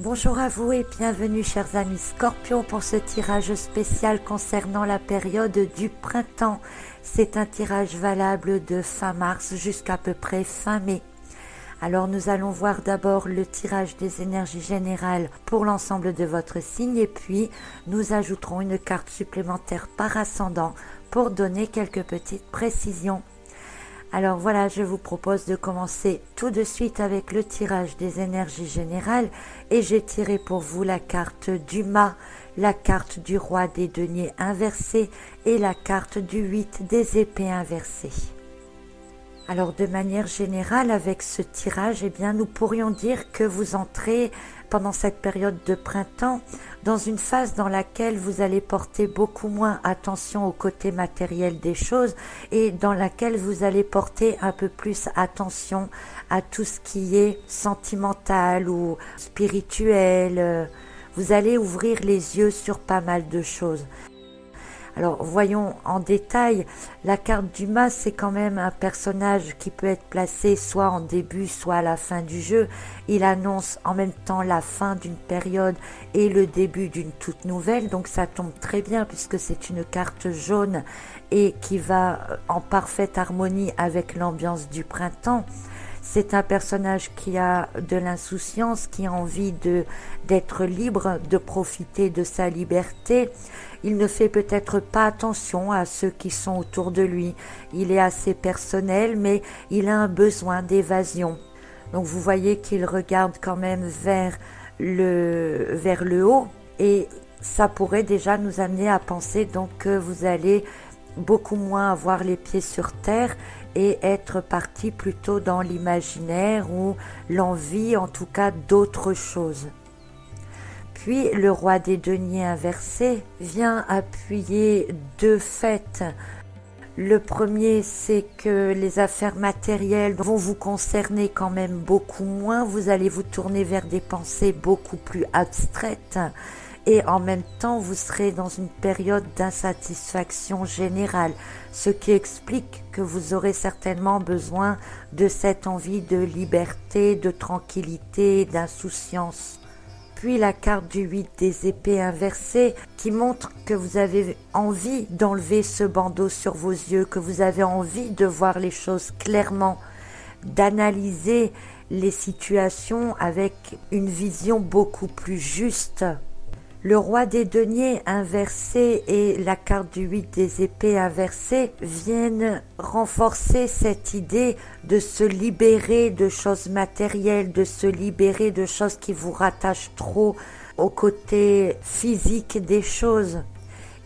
Bonjour à vous et bienvenue chers amis Scorpions pour ce tirage spécial concernant la période du printemps. C'est un tirage valable de fin mars jusqu'à peu près fin mai. Alors nous allons voir d'abord le tirage des énergies générales pour l'ensemble de votre signe et puis nous ajouterons une carte supplémentaire par ascendant pour donner quelques petites précisions. Alors voilà, je vous propose de commencer tout de suite avec le tirage des énergies générales et j'ai tiré pour vous la carte du mât, la carte du roi des deniers inversé et la carte du 8 des épées inversées. Alors de manière générale avec ce tirage, nous pourrions dire que vous entrez pendant cette période de printemps dans une phase dans laquelle vous allez porter beaucoup moins attention au côté matériel des choses et dans laquelle vous allez porter un peu plus attention à tout ce qui est sentimental ou spirituel. Vous allez ouvrir les yeux sur pas mal de choses. Alors voyons en détail, la carte du mât c'est quand même un personnage qui peut être placé soit en début soit à la fin du jeu. Il annonce en même temps la fin d'une période et le début d'une toute nouvelle, donc ça tombe très bien puisque c'est une carte jaune et qui va en parfaite harmonie avec l'ambiance du printemps. C'est un personnage qui a de l'insouciance, qui a envie d'être libre, de profiter de sa liberté. Il ne fait peut-être pas attention à ceux qui sont autour de lui. Il est assez personnel, mais il a un besoin d'évasion. Donc vous voyez qu'il regarde quand même vers le haut et ça pourrait déjà nous amener à penser donc que vous allez beaucoup moins avoir les pieds sur terre et être parti plutôt dans l'imaginaire ou l'envie en tout cas d'autre chose. Puis le roi des deniers inversé vient appuyer deux faits. Le premier, c'est que les affaires matérielles vont vous concerner quand même beaucoup moins. Vous allez vous tourner vers des pensées beaucoup plus abstraites. Et en même temps, vous serez dans une période d'insatisfaction générale, ce qui explique que vous aurez certainement besoin de cette envie de liberté, de tranquillité, d'insouciance. Puis la carte du 8 des épées inversées qui montre que vous avez envie d'enlever ce bandeau sur vos yeux, que vous avez envie de voir les choses clairement, d'analyser les situations avec une vision beaucoup plus juste. Le roi des deniers inversé et la carte du 8 des épées inversées viennent renforcer cette idée de se libérer de choses matérielles, de se libérer de choses qui vous rattachent trop au côté physique des choses.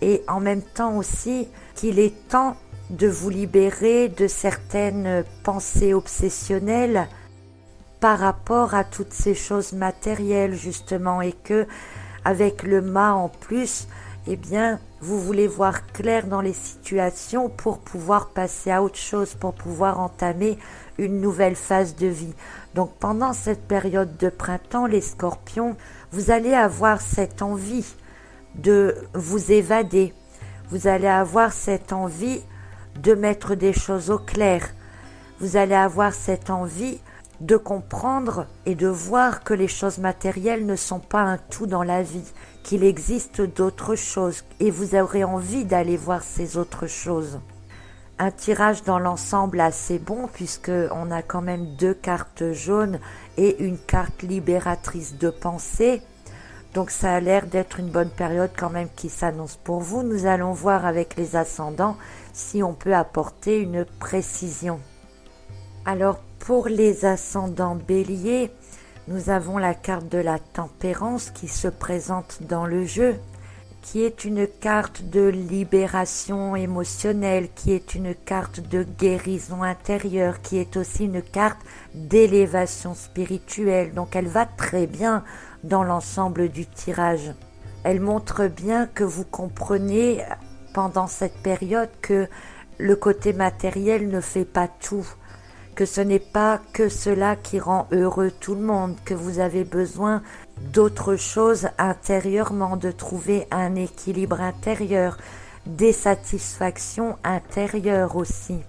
Et en même temps aussi qu'il est temps de vous libérer de certaines pensées obsessionnelles par rapport à toutes ces choses matérielles justement et que avec le mât en plus, vous voulez voir clair dans les situations pour pouvoir passer à autre chose, pour pouvoir entamer une nouvelle phase de vie. Donc pendant cette période de printemps, les scorpions, vous allez avoir cette envie de vous évader. Vous allez avoir cette envie de mettre des choses au clair. Vous allez avoir cette envie de comprendre et de voir que les choses matérielles ne sont pas un tout dans la vie, qu'il existe d'autres choses et vous aurez envie d'aller voir ces autres choses. Un tirage dans l'ensemble assez bon puisque on a quand même deux cartes jaunes et une carte libératrice de pensée. Donc ça a l'air d'être une bonne période quand même qui s'annonce pour vous. Nous allons voir avec les ascendants si on peut apporter une précision. Alors pour les ascendants béliers, nous avons la carte de la tempérance qui se présente dans le jeu, qui est une carte de libération émotionnelle, qui est une carte de guérison intérieure, qui est aussi une carte d'élévation spirituelle. Donc elle va très bien dans l'ensemble du tirage. Elle montre bien que vous comprenez pendant cette période que le côté matériel ne fait pas tout, que ce n'est pas que cela qui rend heureux tout le monde, que vous avez besoin d'autre chose intérieurement, de trouver un équilibre intérieur, des satisfactions intérieures aussi.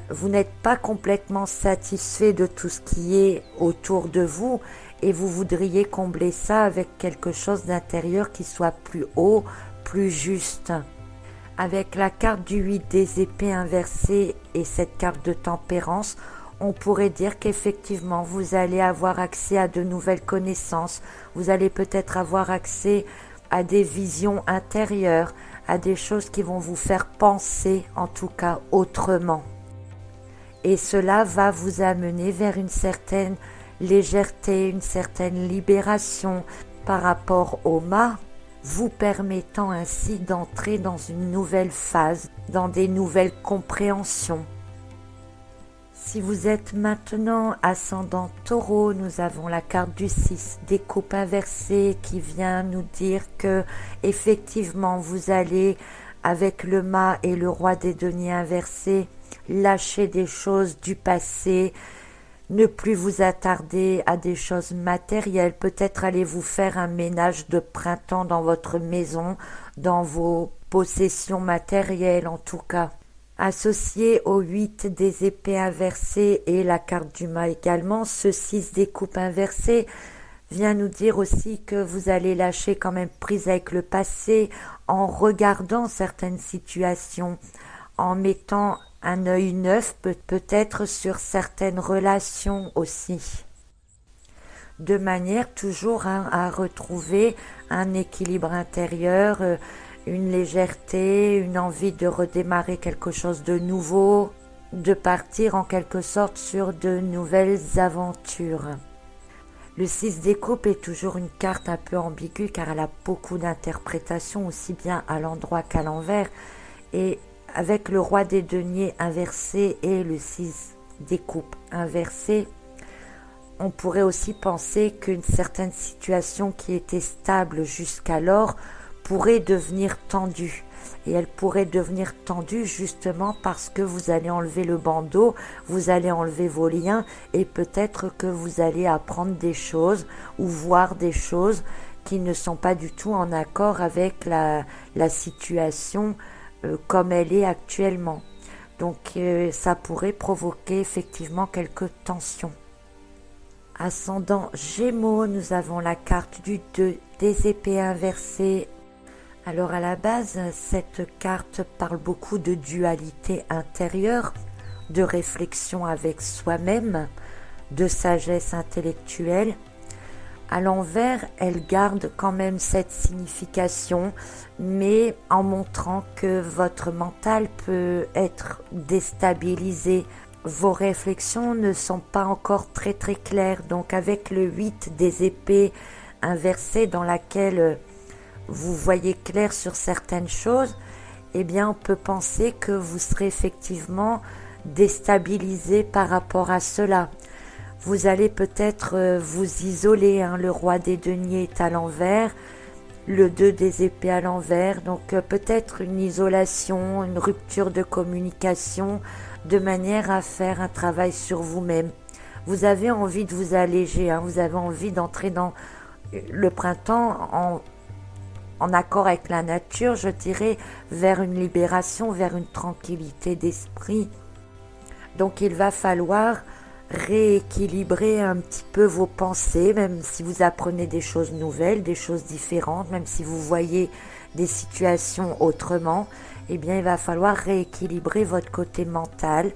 Vous n'êtes pas complètement satisfait de tout ce qui est autour de vous et vous voudriez combler ça avec quelque chose d'intérieur qui soit plus haut, plus juste. Avec la carte du 8 des épées inversée et cette carte de tempérance, on pourrait dire qu'effectivement vous allez avoir accès à de nouvelles connaissances, vous allez peut-être avoir accès à des visions intérieures, à des choses qui vont vous faire penser en tout cas autrement. Et cela va vous amener vers une certaine légèreté, une certaine libération par rapport au mât, vous permettant ainsi d'entrer dans une nouvelle phase, dans des nouvelles compréhensions. Si vous êtes maintenant ascendant Taureau, nous avons la carte du 6 des coupes inversées qui vient nous dire que effectivement vous allez avec le mât et le roi des deniers inversés lâcher des choses du passé, ne plus vous attarder à des choses matérielles, peut-être allez vous faire un ménage de printemps dans votre maison, dans vos possessions matérielles en tout cas. Associé au 8 des épées inversées et la carte du mât également, ce 6 des coupes inversées vient nous dire aussi que vous allez lâcher quand même prise avec le passé en regardant certaines situations, en mettant un œil neuf peut-être sur certaines relations aussi, de manière toujours à retrouver un équilibre intérieur, une légèreté, une envie de redémarrer quelque chose de nouveau, de partir en quelque sorte sur de nouvelles aventures. Le 6 des coupes est toujours une carte un peu ambiguë car elle a beaucoup d'interprétations aussi bien à l'endroit qu'à l'envers, et avec le roi des deniers inversé et le 6 des coupes inversé, on pourrait aussi penser qu'une certaine situation qui était stable jusqu'alors pourrait devenir tendue. Et elle pourrait devenir tendue justement parce que vous allez enlever le bandeau, vous allez enlever vos liens et peut-être que vous allez apprendre des choses ou voir des choses qui ne sont pas du tout en accord avec la situation comme elle est actuellement. Donc ça pourrait provoquer effectivement quelques tensions. Ascendant Gémeaux, nous avons la carte du 2 des épées inversées. Alors à la base, cette carte parle beaucoup de dualité intérieure, de réflexion avec soi-même, de sagesse intellectuelle. À l'envers, elle garde quand même cette signification, mais en montrant que votre mental peut être déstabilisé. Vos réflexions ne sont pas encore très claires, donc avec le 8 des épées inversées dans laquelle vous voyez clair sur certaines choses, eh bien on peut penser que vous serez effectivement déstabilisé par rapport à cela. Vous allez peut-être vous isoler, le roi des deniers est à l'envers, le 2 des épées à l'envers, donc peut-être une isolation, une rupture de communication, de manière à faire un travail sur vous-même. Vous avez envie de vous alléger, vous avez envie d'entrer dans le printemps en accord avec la nature, je dirais, vers une libération, vers une tranquillité d'esprit. Donc il va falloir rééquilibrer un petit peu vos pensées, même si vous apprenez des choses nouvelles, des choses différentes, même si vous voyez des situations autrement, eh bien il va falloir rééquilibrer votre côté mental,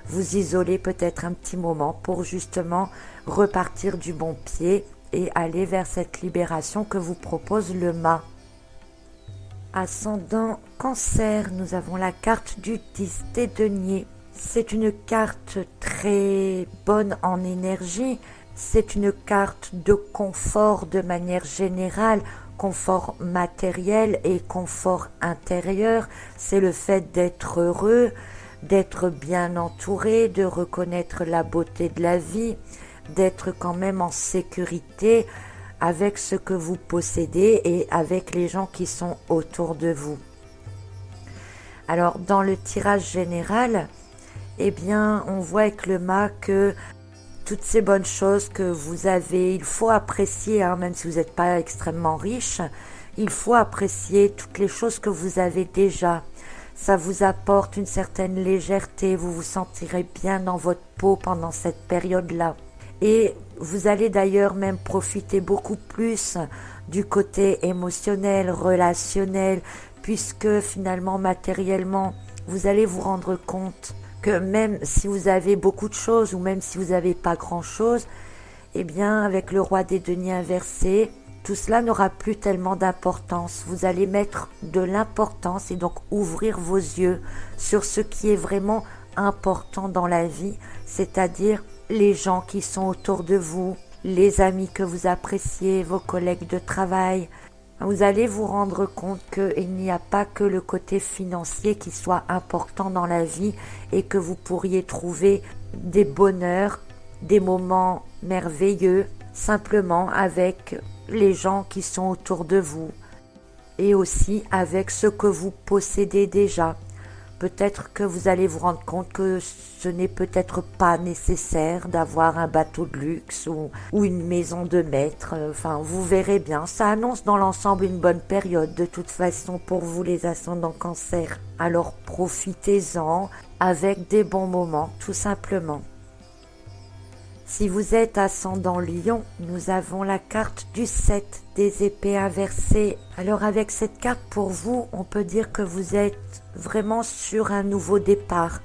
vous isoler peut-être un petit moment pour justement repartir du bon pied et aller vers cette libération que vous propose le mât. Ascendant Cancer, nous avons la carte du 10 des deniers. C'est une carte très bonne en énergie, c'est une carte de confort de manière générale, confort matériel et confort intérieur. C'est le fait d'être heureux, d'être bien entouré, de reconnaître la beauté de la vie, d'être quand même en sécurité avec ce que vous possédez et avec les gens qui sont autour de vous. Alors dans le tirage général, eh bien on voit avec le mât que toutes ces bonnes choses que vous avez, il faut apprécier, même si vous n'êtes pas extrêmement riche, il faut apprécier toutes les choses que vous avez déjà. Ça vous apporte une certaine légèreté, vous vous sentirez bien dans votre peau pendant cette période-là. Et Vous allez d'ailleurs même profiter beaucoup plus du côté émotionnel, relationnel, puisque finalement matériellement, vous allez vous rendre compte que même si vous avez beaucoup de choses ou même si vous n'avez pas grand-chose, eh bien avec le roi des deniers inversé, tout cela n'aura plus tellement d'importance. Vous allez mettre de l'importance et donc ouvrir vos yeux sur ce qui est vraiment important dans la vie, c'est-à-dire les gens qui sont autour de vous, les amis que vous appréciez, vos collègues de travail. Vous allez vous rendre compte qu'il n'y a pas que le côté financier qui soit important dans la vie et que vous pourriez trouver des bonheurs, des moments merveilleux, simplement avec les gens qui sont autour de vous et aussi avec ce que vous possédez déjà. Peut-être que vous allez vous rendre compte que ce n'est peut-être pas nécessaire d'avoir un bateau de luxe ou une maison de maître. Enfin, vous verrez bien. Ça annonce dans l'ensemble une bonne période de toute façon pour vous les ascendants Cancer. Alors profitez-en avec des bons moments, tout simplement. Si vous êtes ascendant Lion, nous avons la carte du 7 des épées inversées. Alors avec cette carte pour vous, on peut dire que vous êtes vraiment sur un nouveau départ.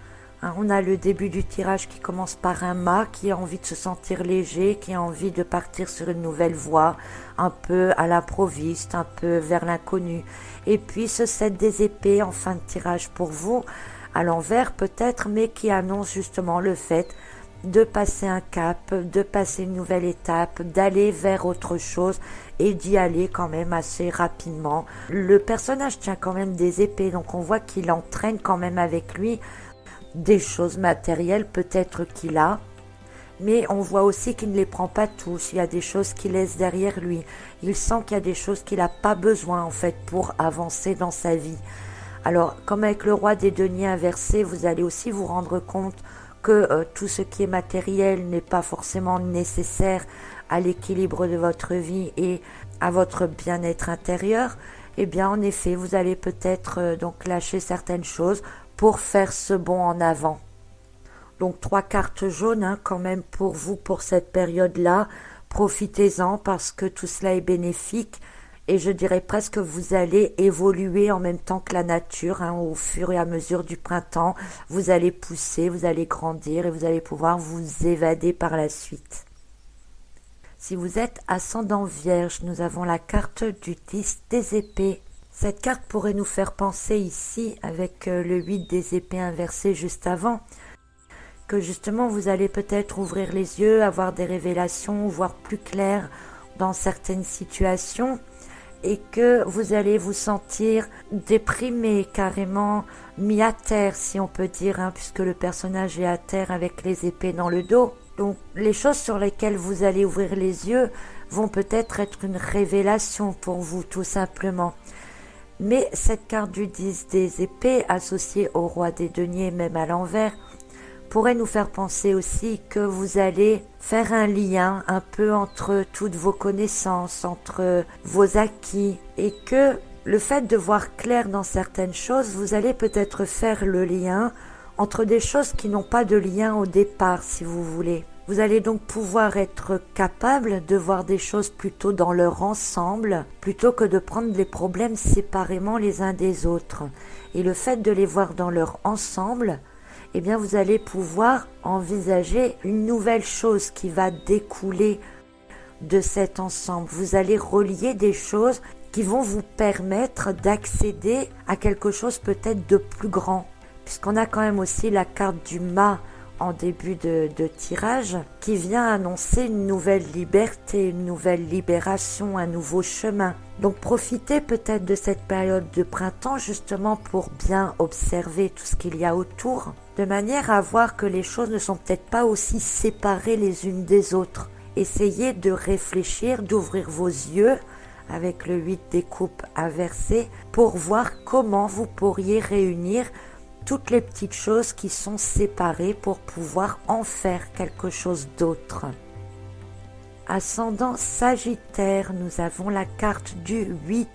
On a le début du tirage qui commence par un mât qui a envie de se sentir léger, qui a envie de partir sur une nouvelle voie, un peu à l'improviste, un peu vers l'inconnu. Et puis ce 7 des épées en fin de tirage pour vous, à l'envers peut-être, mais qui annonce justement le fait de passer un cap, de passer une nouvelle étape, d'aller vers autre chose et d'y aller quand même assez rapidement. Le personnage tient quand même des épées, donc on voit qu'il entraîne quand même avec lui des choses matérielles peut-être qu'il a, mais on voit aussi qu'il ne les prend pas tous. Il y a des choses qu'il laisse derrière lui. Il sent qu'il y a des choses qu'il n'a pas besoin en fait pour avancer dans sa vie. Alors comme avec le roi des deniers inversé, vous allez aussi vous rendre compte que tout ce qui est matériel n'est pas forcément nécessaire à l'équilibre de votre vie et à votre bien-être intérieur. Eh bien en effet, vous allez peut-être donc lâcher certaines choses pour faire ce bond en avant. Donc 3 cartes jaunes quand même pour vous pour cette période-là. Profitez-en parce que tout cela est bénéfique. Et je dirais presque que vous allez évoluer en même temps que la nature, au fur et à mesure du printemps. Vous allez pousser, vous allez grandir et vous allez pouvoir vous évader par la suite. Si vous êtes ascendant Vierge, nous avons la carte du 10 des épées. Cette carte pourrait nous faire penser ici, avec le 8 des épées inversé juste avant, que justement vous allez peut-être ouvrir les yeux, avoir des révélations, voir plus clair dans certaines situations, et que vous allez vous sentir déprimé, carrément mis à terre, si on peut dire, puisque le personnage est à terre avec les épées dans le dos. Donc les choses sur lesquelles vous allez ouvrir les yeux vont peut-être être une révélation pour vous, tout simplement. Mais cette carte du 10 des épées, associée au roi des deniers, même à l'envers, pourrait nous faire penser aussi que vous allez faire un lien un peu entre toutes vos connaissances, entre vos acquis, et que le fait de voir clair dans certaines choses, vous allez peut-être faire le lien entre des choses qui n'ont pas de lien au départ, si vous voulez. Vous allez donc pouvoir être capable de voir des choses plutôt dans leur ensemble, plutôt que de prendre les problèmes séparément les uns des autres. Et le fait de les voir dans leur ensemble, eh bien vous allez pouvoir envisager une nouvelle chose qui va découler de cet ensemble. Vous allez relier des choses qui vont vous permettre d'accéder à quelque chose peut-être de plus grand. Puisqu'on a quand même aussi la carte du mât en début de tirage qui vient annoncer une nouvelle liberté, une nouvelle libération, un nouveau chemin. Donc profitez peut-être de cette période de printemps justement pour bien observer tout ce qu'il y a autour, de manière à voir que les choses ne sont peut-être pas aussi séparées les unes des autres. Essayez de réfléchir, d'ouvrir vos yeux avec le 8 des coupes inversé pour voir comment vous pourriez réunir toutes les petites choses qui sont séparées pour pouvoir en faire quelque chose d'autre. Ascendant Sagittaire, nous avons la carte du 8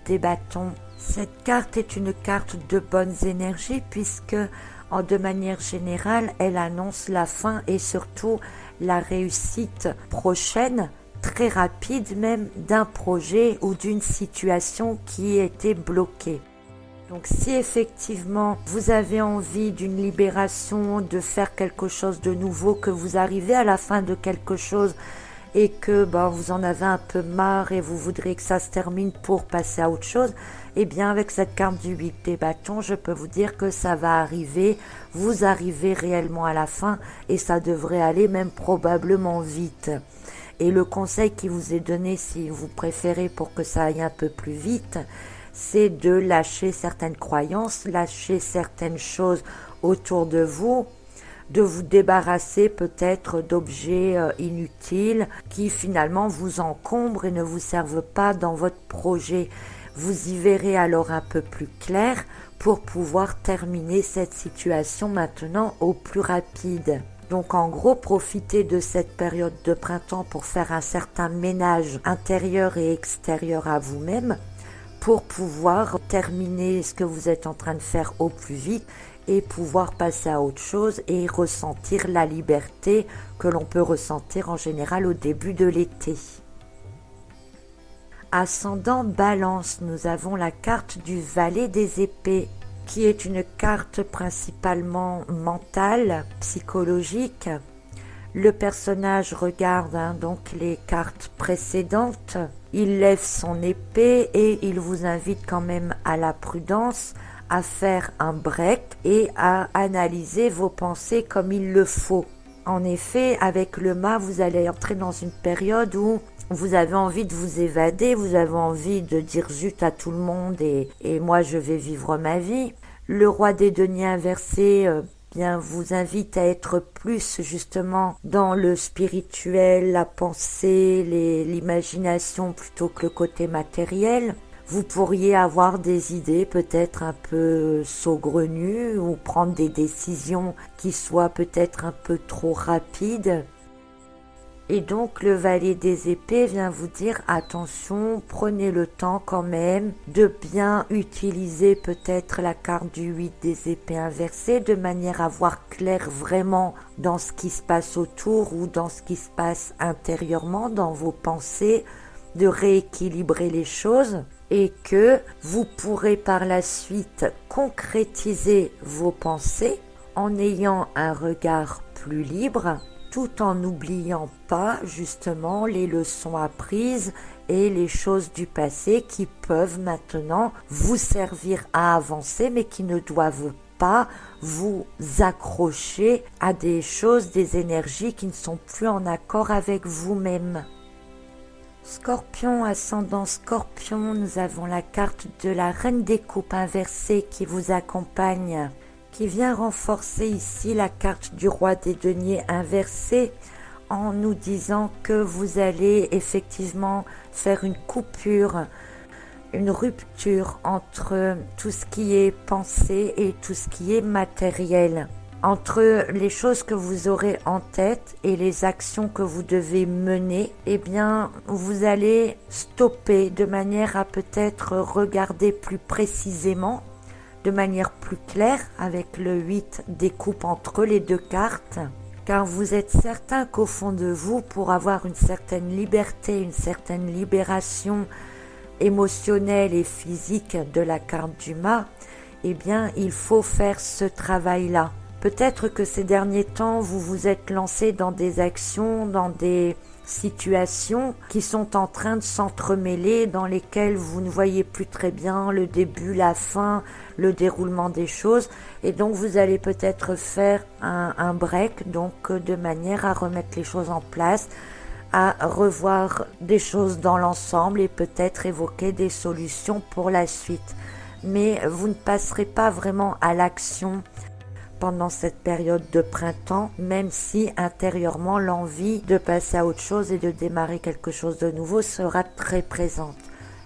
des bâtons. Cette carte est une carte de bonnes énergies puisque, de manière générale, elle annonce la fin et surtout, la réussite prochaine, très rapide même, d'un projet ou d'une situation qui était bloquée. Donc si effectivement vous avez envie d'une libération, de faire quelque chose de nouveau, que vous arrivez à la fin de quelque chose et que vous en avez un peu marre et vous voudrez que ça se termine pour passer à autre chose, eh bien avec cette carte du 8 des bâtons, je peux vous dire que ça va arriver, vous arrivez réellement à la fin et ça devrait aller même probablement vite. Et le conseil qui vous est donné, si vous préférez pour que ça aille un peu plus vite, c'est de lâcher certaines croyances, lâcher certaines choses autour de vous, de vous débarrasser peut-être d'objets inutiles qui finalement vous encombrent et ne vous servent pas dans votre projet. Vous y verrez alors un peu plus clair pour pouvoir terminer cette situation maintenant au plus rapide. Donc en gros, profitez de cette période de printemps pour faire un certain ménage intérieur et extérieur à vous-même, pour pouvoir terminer ce que vous êtes en train de faire au plus vite et pouvoir passer à autre chose et ressentir la liberté que l'on peut ressentir en général au début de l'été. Ascendant Balance, nous avons la carte du Valet des épées, qui est une carte principalement mentale, psychologique. Le personnage regarde donc les cartes précédentes, il lève son épée et il vous invite quand même à la prudence, à faire un break et à analyser vos pensées comme il le faut. En effet, avec le mât, vous allez entrer dans une période où vous avez envie de vous évader, vous avez envie de dire zut à tout le monde et moi je vais vivre ma vie. Le roi des deniers inversé vous invite à être plus justement dans le spirituel, la pensée, l'imagination plutôt que le côté matériel. Vous pourriez avoir des idées peut-être un peu saugrenues ou prendre des décisions qui soient peut-être un peu trop rapides. Et donc le Valet des épées vient vous dire attention, prenez le temps quand même de bien utiliser peut-être la carte du 8 des épées inversées de manière à voir clair vraiment dans ce qui se passe autour ou dans ce qui se passe intérieurement, dans vos pensées, de rééquilibrer les choses et que vous pourrez par la suite concrétiser vos pensées en ayant un regard plus libre, tout en n'oubliant pas justement les leçons apprises et les choses du passé qui peuvent maintenant vous servir à avancer mais qui ne doivent pas vous accrocher à des choses, des énergies qui ne sont plus en accord avec vous-même. Scorpion, ascendant Scorpion, nous avons la carte de la Reine des Coupes inversée qui vous accompagne, qui vient renforcer ici la carte du Roi des Deniers inversé en nous disant que vous allez effectivement faire une coupure, une rupture entre tout ce qui est pensée et tout ce qui est matériel. Entre les choses que vous aurez en tête et les actions que vous devez mener, eh bien, vous allez stopper de manière à peut-être regarder plus précisément, de manière plus claire avec le 8 des coupes entre les deux cartes, car vous êtes certain qu'au fond de vous, pour avoir une certaine liberté, une certaine libération émotionnelle et physique de la carte du mât, eh bien, il faut faire ce travail-là. Peut-être que ces derniers temps, vous vous êtes lancé dans des actions, dans des situations qui sont en train de s'entremêler, dans lesquelles vous ne voyez plus très bien le début, la fin, le déroulement des choses. Et donc, vous allez peut-être faire un break, donc de manière à remettre les choses en place, à revoir des choses dans l'ensemble et peut-être évoquer des solutions pour la suite. Mais vous ne passerez pas vraiment à l'action pendant cette période de printemps, même si intérieurement l'envie de passer à autre chose et de démarrer quelque chose de nouveau sera très présente.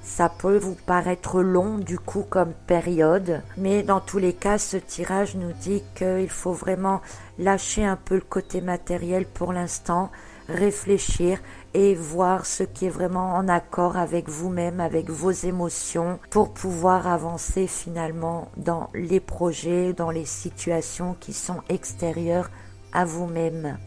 Ça peut vous paraître long du coup comme période, mais dans tous les cas, ce tirage nous dit qu'il faut vraiment lâcher un peu le côté matériel pour l'instant, réfléchir et voir ce qui est vraiment en accord avec vous-même, avec vos émotions, pour pouvoir avancer finalement dans les projets, dans les situations qui sont extérieures à vous-même.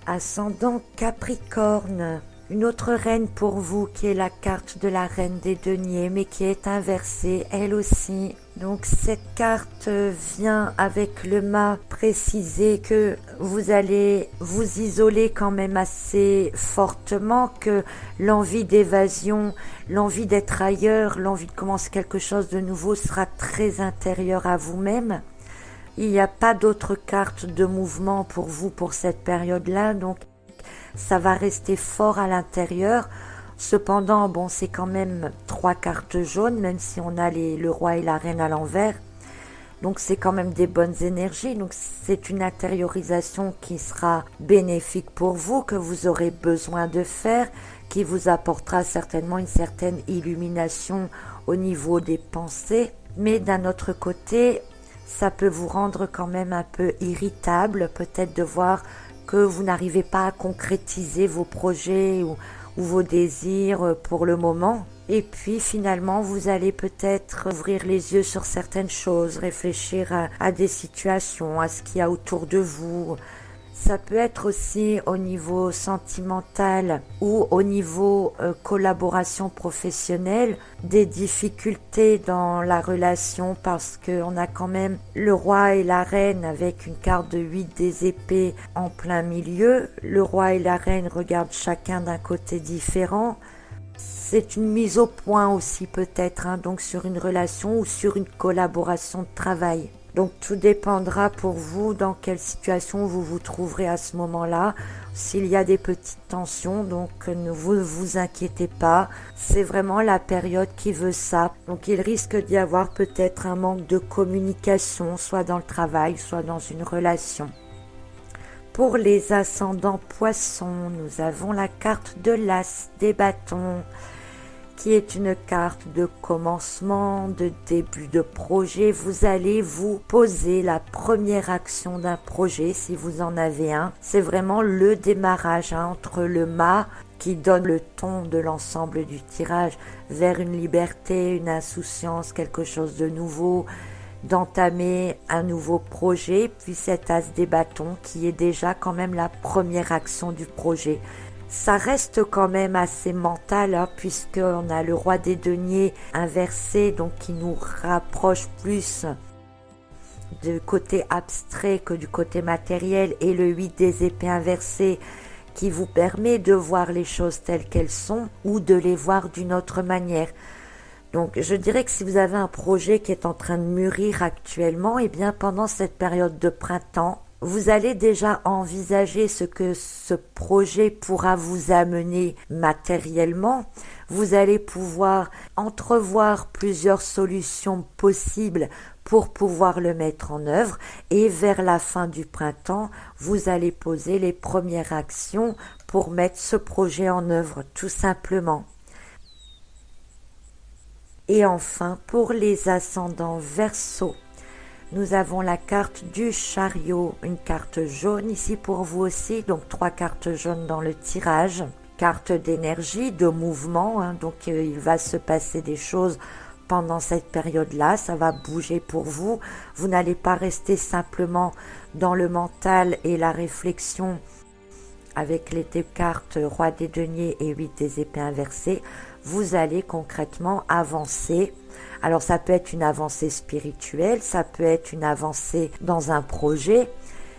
Ascendant Capricorne, une autre reine pour vous qui est la carte de la reine des deniers mais qui est inversée elle aussi. Donc cette carte vient avec le mât préciser que vous allez vous isoler quand même assez fortement, que l'envie d'évasion, l'envie d'être ailleurs, l'envie de commencer quelque chose de nouveau sera très intérieure à vous-même. Il n'y a pas d'autres cartes de mouvement pour vous pour cette période-là, donc ça va rester fort à l'intérieur. Cependant, bon, c'est quand même 3 cartes jaunes, même si on a le roi et la reine à l'envers. Donc c'est quand même des bonnes énergies. Donc c'est une intériorisation qui sera bénéfique pour vous, que vous aurez besoin de faire, qui vous apportera certainement une certaine illumination au niveau des pensées. Mais d'un autre côté, ça peut vous rendre quand même un peu irritable, peut-être de voir que vous n'arrivez pas à concrétiser vos projets ou vos désirs pour le moment. Et puis finalement, vous allez peut-être ouvrir les yeux sur certaines choses, réfléchir à des situations, à ce qu'il y a autour de vous. Ça peut être aussi au niveau sentimental ou au niveau collaboration professionnelle, des difficultés dans la relation parce qu'on a quand même le roi et la reine avec une carte de 8 des épées en plein milieu. Le roi et la reine regardent chacun d'un côté différent. C'est une mise au point aussi peut-être, donc sur une relation ou sur une collaboration de travail. Donc tout dépendra pour vous dans quelle situation vous vous trouverez à ce moment-là. S'il y a des petites tensions, donc ne vous inquiétez pas. C'est vraiment la période qui veut ça. Donc il risque d'y avoir peut-être un manque de communication, soit dans le travail, soit dans une relation. Pour les ascendants poissons, nous avons la carte de l'as des bâtons, qui est une carte de commencement, de début de projet. Vous allez vous poser la première action d'un projet, si vous en avez un. C'est vraiment le démarrage entre le mât qui donne le ton de l'ensemble du tirage vers une liberté, une insouciance, quelque chose de nouveau, d'entamer un nouveau projet, puis cet as des bâtons qui est déjà quand même la première action du projet. Ça reste quand même assez mental, puisqu'on a le roi des deniers inversé, donc qui nous rapproche plus du côté abstrait que du côté matériel, et le 8 des épées inversé qui vous permet de voir les choses telles qu'elles sont ou de les voir d'une autre manière. Donc je dirais que si vous avez un projet qui est en train de mûrir actuellement, et bien pendant cette période de printemps, vous allez déjà envisager ce que ce projet pourra vous amener matériellement. Vous allez pouvoir entrevoir plusieurs solutions possibles pour pouvoir le mettre en œuvre. Et vers la fin du printemps, vous allez poser les premières actions pour mettre ce projet en œuvre, tout simplement. Et enfin, pour les ascendants Verseau, nous avons la carte du chariot, une carte jaune ici pour vous aussi, donc 3 cartes jaunes dans le tirage. Carte d'énergie, de mouvement, donc il va se passer des choses pendant cette période-là, ça va bouger pour vous. Vous n'allez pas rester simplement dans le mental et la réflexion avec les 2 cartes roi des deniers et 8 des épées inversées. Vous allez concrètement avancer. Alors ça peut être une avancée spirituelle, ça peut être une avancée dans un projet,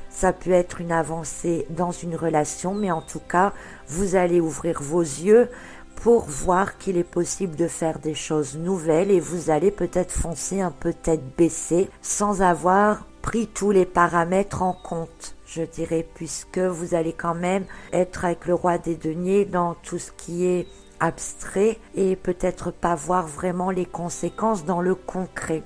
ça peut être une avancée dans une relation, mais en tout cas, vous allez ouvrir vos yeux pour voir qu'il est possible de faire des choses nouvelles et vous allez peut-être foncer un peu tête baissée sans avoir pris tous les paramètres en compte, je dirais, puisque vous allez quand même être avec le roi des deniers dans tout ce qui est abstrait et peut-être pas voir vraiment les conséquences dans le concret.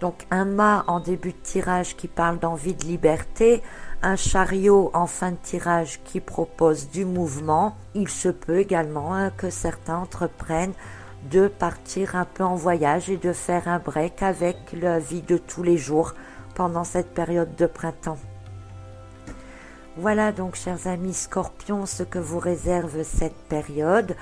Donc un mât en début de tirage qui parle d'envie de liberté, un chariot en fin de tirage qui propose du mouvement. Il se peut également que certains entreprennent de partir un peu en voyage et de faire un break avec la vie de tous les jours pendant cette période de printemps. Voilà donc, chers amis Scorpions, ce que vous réserve cette période.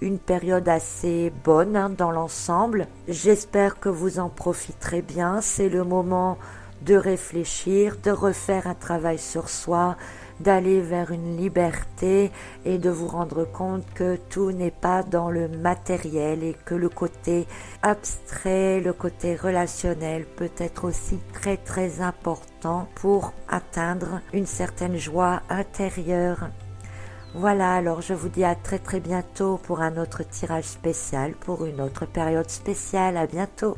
Une période assez bonne dans l'ensemble. J'espère que vous en profiterez bien. C'est le moment de réfléchir, de refaire un travail sur soi, d'aller vers une liberté et de vous rendre compte que tout n'est pas dans le matériel et que le côté abstrait, le côté relationnel peut être aussi très très important pour atteindre une certaine joie intérieure. Voilà, alors je vous dis à très très bientôt pour un autre tirage spécial, pour une autre période spéciale. À bientôt.